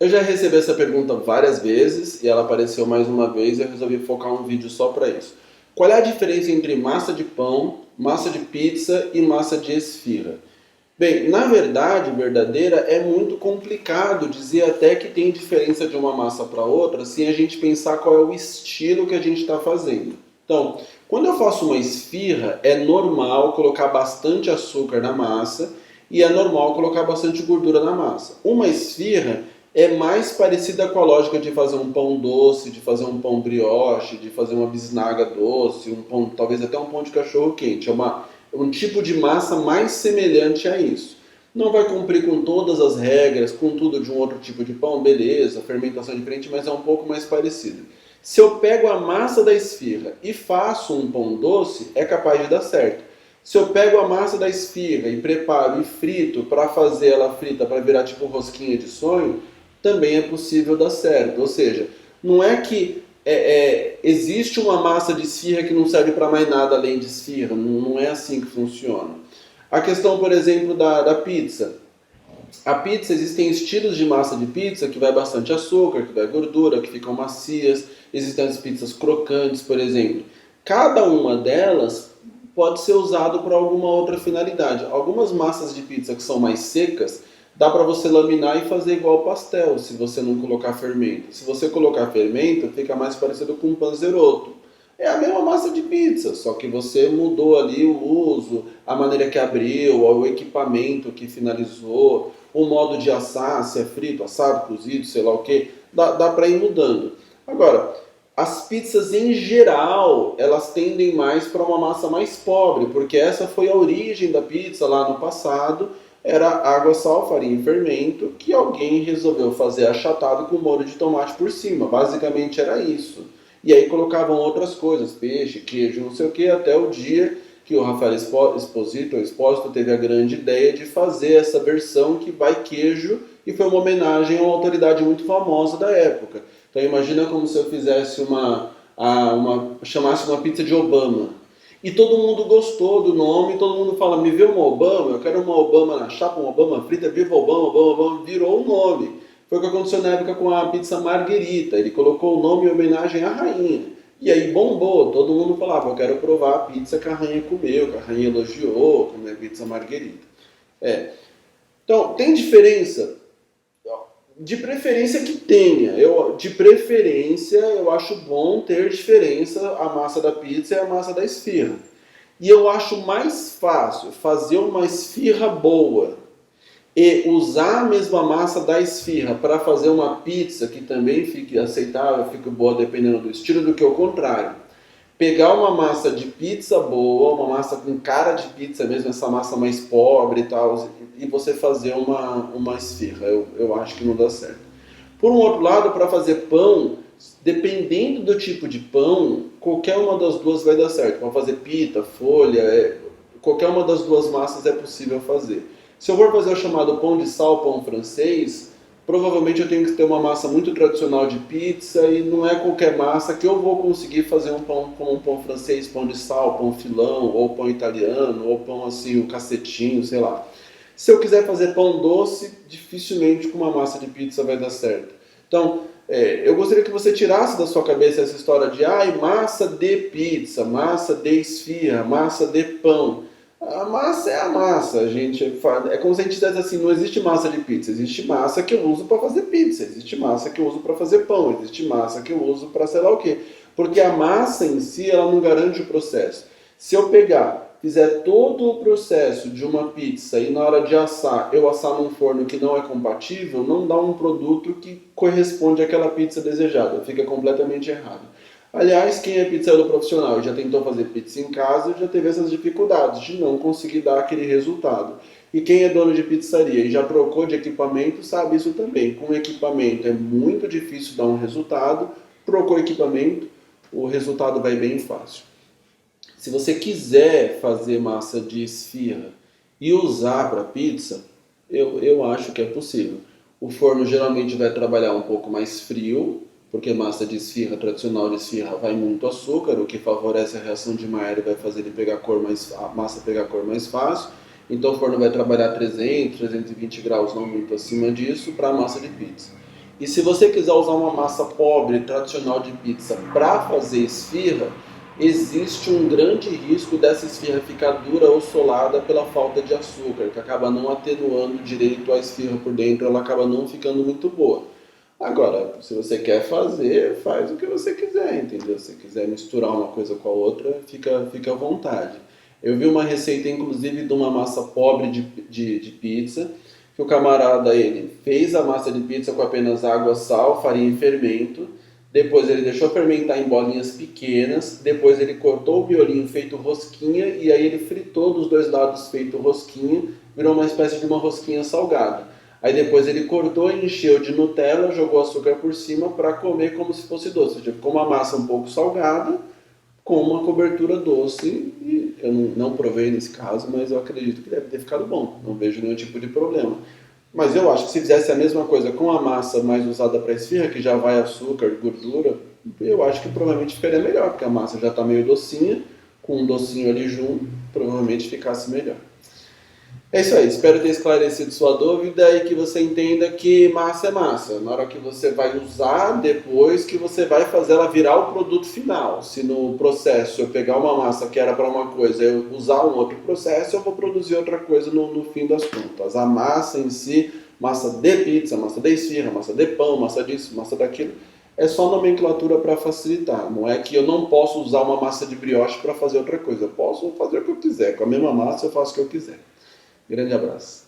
Eu já recebi essa pergunta várias vezes e ela apareceu mais uma vez e eu resolvi focar um vídeo só para isso. Qual é a diferença entre massa de pão, massa de pizza e massa de esfirra? Bem, na verdade, verdadeira, é muito complicado dizer até que tem diferença de uma massa para outra sem a gente pensar qual é o estilo que a gente está fazendo. Então, quando eu faço uma esfirra, é normal colocar bastante açúcar na massa e é normal colocar bastante gordura na massa. Uma esfirra é mais parecida com a lógica de fazer um pão doce, de fazer um pão brioche, de fazer uma bisnaga doce, um pão, talvez até um pão de cachorro quente. Um tipo de massa mais semelhante a isso. Não vai cumprir com todas as regras, com tudo de um outro tipo de pão, beleza, fermentação diferente, mas é um pouco mais parecido. Se eu pego a massa da esfirra e faço um pão doce, é capaz de dar certo. Se eu pego a massa da esfirra e preparo e frito para fazer ela frita para virar tipo rosquinha de sonho, também é possível dar certo. Ou seja, não é que existe uma massa de esfirra que não serve para mais nada além de esfirra. Não é assim que funciona. A questão, por exemplo, da pizza. A pizza, existem estilos de massa de pizza que vai bastante açúcar, que vai gordura, que ficam macias. Existem as pizzas crocantes, por exemplo. Cada uma delas pode ser usado para alguma outra finalidade. Algumas massas de pizza que são mais secas, dá para você laminar e fazer igual pastel, se você não colocar fermento. Se você colocar fermento, fica mais parecido com um panzerotto. É a mesma massa de pizza, só que você mudou ali o uso, a maneira que abriu, o equipamento que finalizou, o modo de assar, se é frito, assado, cozido, sei lá o que, dá para ir mudando. Agora, as pizzas em geral, elas tendem mais para uma massa mais pobre, porque essa foi a origem da pizza lá no passado, era água, sal, farinha e fermento, que alguém resolveu fazer achatado com molho de tomate por cima. Basicamente era isso. E aí colocavam outras coisas, peixe, queijo, não sei o que, até o dia que o Rafael Expósito teve a grande ideia de fazer essa versão que vai queijo, e foi uma homenagem a uma autoridade muito famosa da época. Então imagina como se eu fizesse chamasse uma pizza de Obama. E todo mundo gostou do nome, todo mundo fala, me vê uma Obama, eu quero uma Obama na chapa, uma Obama frita, viva Obama, Obama, Obama, virou o nome. Foi o que aconteceu na época com a pizza Margherita, ele colocou o nome em homenagem à rainha. E aí bombou, todo mundo falava, eu quero provar a pizza que a rainha comeu, que a rainha elogiou, como é a pizza Margherita. Então, tem diferença? De preferência que tenha. De preferência, eu acho bom ter diferença a massa da pizza e a massa da esfirra. E eu acho mais fácil fazer uma esfirra boa e usar a mesma massa da esfirra para fazer uma pizza que também fique aceitável, fique boa dependendo do estilo, do que o contrário. Pegar uma massa de pizza boa, uma massa com cara de pizza mesmo, essa massa mais pobre e tal, e você fazer uma esfirra. Eu acho que não dá certo. Por um outro lado, para fazer pão, dependendo do tipo de pão, qualquer uma das duas vai dar certo. Para fazer pita, folha, qualquer uma das duas massas é possível fazer. Se eu for fazer o chamado pão de sal, pão francês, provavelmente eu tenho que ter uma massa muito tradicional de pizza e não é qualquer massa que eu vou conseguir fazer um pão como um pão francês, pão de sal, pão filão, ou pão italiano, ou pão assim, o cacetinho, sei lá. Se eu quiser fazer pão doce, dificilmente com uma massa de pizza vai dar certo. Então, eu gostaria que você tirasse da sua cabeça essa história de massa de pizza, massa de esfirra, massa de pão. A massa é a massa, gente. É como se a gente dissesse assim, não existe massa de pizza, existe massa que eu uso para fazer pizza, existe massa que eu uso para fazer pão, existe massa que eu uso para sei lá o quê. Porque a massa em si, ela não garante o processo. Se eu fizer todo o processo de uma pizza e na hora de assar, eu assar num forno que não é compatível, não dá um produto que corresponde àquela pizza desejada, fica completamente errado. Aliás, quem é pizzeiro profissional e já tentou fazer pizza em casa, já teve essas dificuldades de não conseguir dar aquele resultado. E quem é dono de pizzaria e já trocou de equipamento, sabe isso também. Com equipamento é muito difícil dar um resultado, trocou equipamento, o resultado vai bem fácil. Se você quiser fazer massa de esfirra e usar para pizza, eu acho que é possível. O forno geralmente vai trabalhar um pouco mais frio, porque massa de esfirra, tradicional de esfirra, vai muito açúcar, o que favorece a reação de Maillard e vai fazer a massa pegar cor mais fácil. Então o forno vai trabalhar 300, 320 graus, não muito acima disso, para a massa de pizza. E se você quiser usar uma massa pobre, tradicional de pizza, para fazer esfirra, existe um grande risco dessa esfirra ficar dura ou solada pela falta de açúcar, que acaba não atenuando direito a esfirra por dentro, ela acaba não ficando muito boa. Agora, se você quer fazer, faz o que você quiser, entendeu? Se quiser misturar uma coisa com a outra, fica à vontade. Eu vi uma receita, inclusive, de uma massa pobre de pizza, que o camarada, ele fez a massa de pizza com apenas água, sal, farinha e fermento, depois ele deixou fermentar em bolinhas pequenas, depois ele cortou o miolinho feito rosquinha, e aí ele fritou dos dois lados feito rosquinha, virou uma espécie de uma rosquinha salgada. Aí depois ele cortou e encheu de Nutella, jogou açúcar por cima para comer como se fosse doce. Ou seja, ficou uma massa um pouco salgada, com uma cobertura doce. E eu não provei nesse caso, mas eu acredito que deve ter ficado bom. Não vejo nenhum tipo de problema. Mas eu acho que se fizesse a mesma coisa com a massa mais usada para esfirra, que já vai açúcar, gordura, eu acho que provavelmente ficaria melhor, porque a massa já está meio docinha, com um docinho ali junto, provavelmente ficasse melhor. É isso aí, espero ter esclarecido sua dúvida e que você entenda que massa é massa. Na hora que você vai usar, depois que você vai fazer ela virar o produto final. Se no processo eu pegar uma massa que era para uma coisa e eu usar um outro processo, eu vou produzir outra coisa no fim das contas. A massa em si, massa de pizza, massa de esfirra, massa de pão, massa disso, massa daquilo, é só nomenclatura para facilitar. Não é que eu não posso usar uma massa de brioche para fazer outra coisa. Eu posso fazer o que eu quiser. Com a mesma massa eu faço o que eu quiser. Grande abraço.